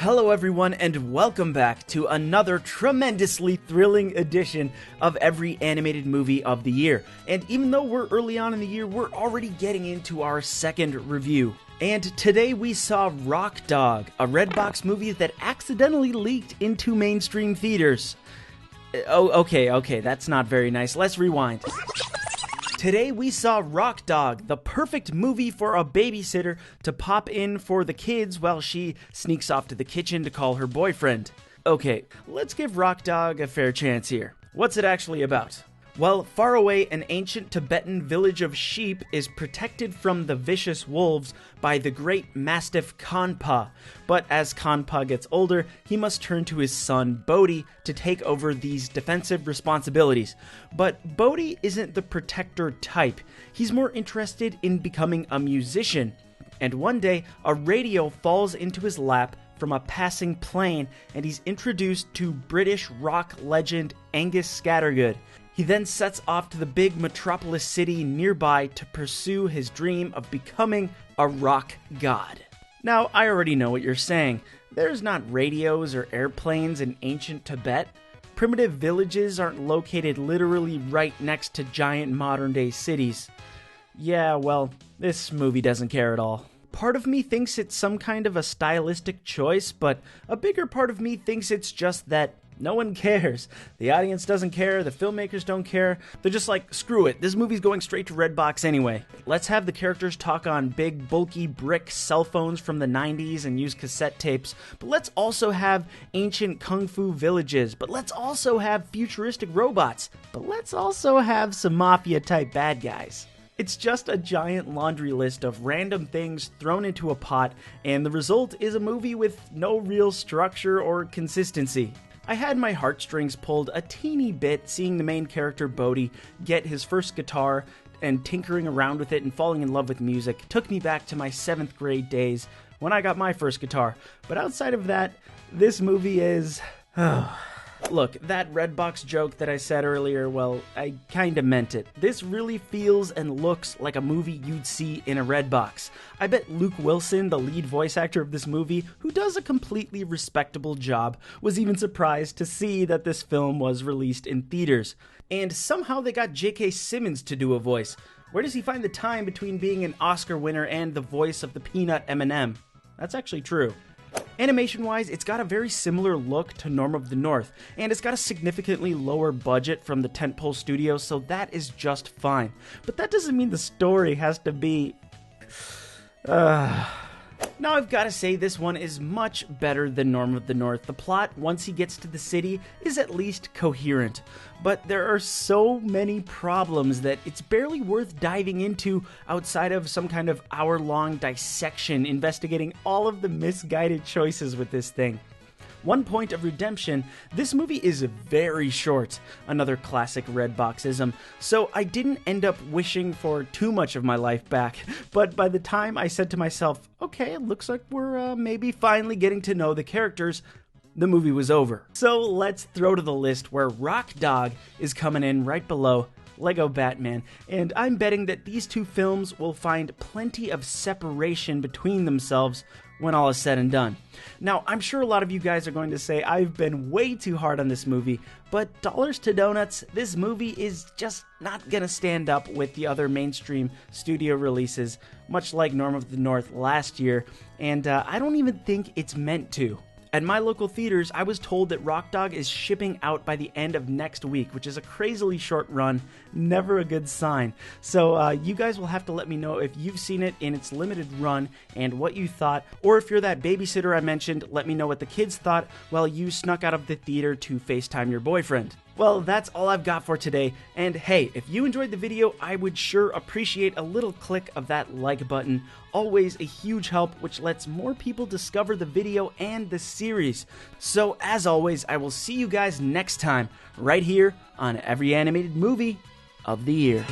Hello everyone and welcome back to another tremendously thrilling edition of every animated movie of the year. And even though we're early on in the year, we're already getting into our second review. And today we saw Rock Dog, a Redbox movie that accidentally leaked into mainstream theaters. Okay, that's not very nice. Let's rewind. Today we saw Rock Dog, the perfect movie for a babysitter to pop in for the kids while she sneaks off to the kitchen to call her boyfriend. Okay, let's give Rock Dog a fair chance here. What's it actually about? Well, far away, an ancient Tibetan village of sheep is protected from the vicious wolves by the great mastiff Kanpa. But as Kanpa gets older, he must turn to his son Bodhi to take over these defensive responsibilities. But Bodhi isn't the protector type. He's more interested in becoming a musician. And one day, a radio falls into his lap from a passing plane, and he's introduced to British rock legend Angus Scattergood. He then sets off to the big metropolis city nearby to pursue his dream of becoming a rock god. Now, I already know what you're saying. There's not radios or airplanes in ancient Tibet. Primitive villages aren't located literally right next to giant modern-day cities. Yeah, well, this movie doesn't care at all. Part of me thinks it's some kind of a stylistic choice, but a bigger part of me thinks it's just that no one cares. The audience doesn't care, the filmmakers don't care. They're just like, screw it, this movie's going straight to Redbox anyway. Let's have the characters talk on big, bulky brick cell phones from the 90s and use cassette tapes. But let's also have ancient kung fu villages. But let's also have futuristic robots. But let's also have some mafia-type bad guys. It's just a giant laundry list of random things thrown into a pot, and the result is a movie with no real structure or consistency. I had my heartstrings pulled a teeny bit seeing the main character Bodhi get his first guitar and tinkering around with it and falling in love with music. Took me back to my 7th grade days when I got my first guitar. But outside of that, this movie is... Look, that Redbox joke that I said earlier, well, I kinda meant it. This really feels and looks like a movie you'd see in a Redbox. I bet Luke Wilson, the lead voice actor of this movie, who does a completely respectable job, was even surprised to see that this film was released in theaters. And somehow they got J.K. Simmons to do a voice. Where does he find the time between being an Oscar winner and the voice of the Peanut M&M? That's actually true. Animation-wise, it's got a very similar look to Norm of the North, and it's got a significantly lower budget from the tentpole studio, so that is just fine. But that doesn't mean the story has to be... Now I've got to say this one is much better than Norm of the North. The plot, once he gets to the city, is at least coherent. But there are so many problems that it's barely worth diving into outside of some kind of hour-long dissection investigating all of the misguided choices with this thing. One point of redemption, this movie is very short, another classic Redboxism, so I didn't end up wishing for too much of my life back, but by the time I said to myself, okay, it looks like we're maybe finally getting to know the characters, the movie was over. So let's throw to the list where Rock Dog is coming in right below Lego Batman, and I'm betting that these two films will find plenty of separation between themselves when all is said and done. Now, I'm sure a lot of you guys are going to say I've been way too hard on this movie, but dollars to donuts, this movie is just not gonna stand up with the other mainstream studio releases, much like Norm of the North last year, and I don't even think it's meant to. At my local theaters, I was told that Rock Dog is shipping out by the end of next week, which is a crazily short run, never a good sign. So you guys will have to let me know if you've seen it in its limited run and what you thought, or if you're that babysitter I mentioned, let me know what the kids thought while you snuck out of the theater to FaceTime your boyfriend. Well, that's all I've got for today, and hey, if you enjoyed the video, I would sure appreciate a little click of that like button. Always a huge help, which lets more people discover the video and the series. So, as always, I will see you guys next time, right here on every animated movie of the year.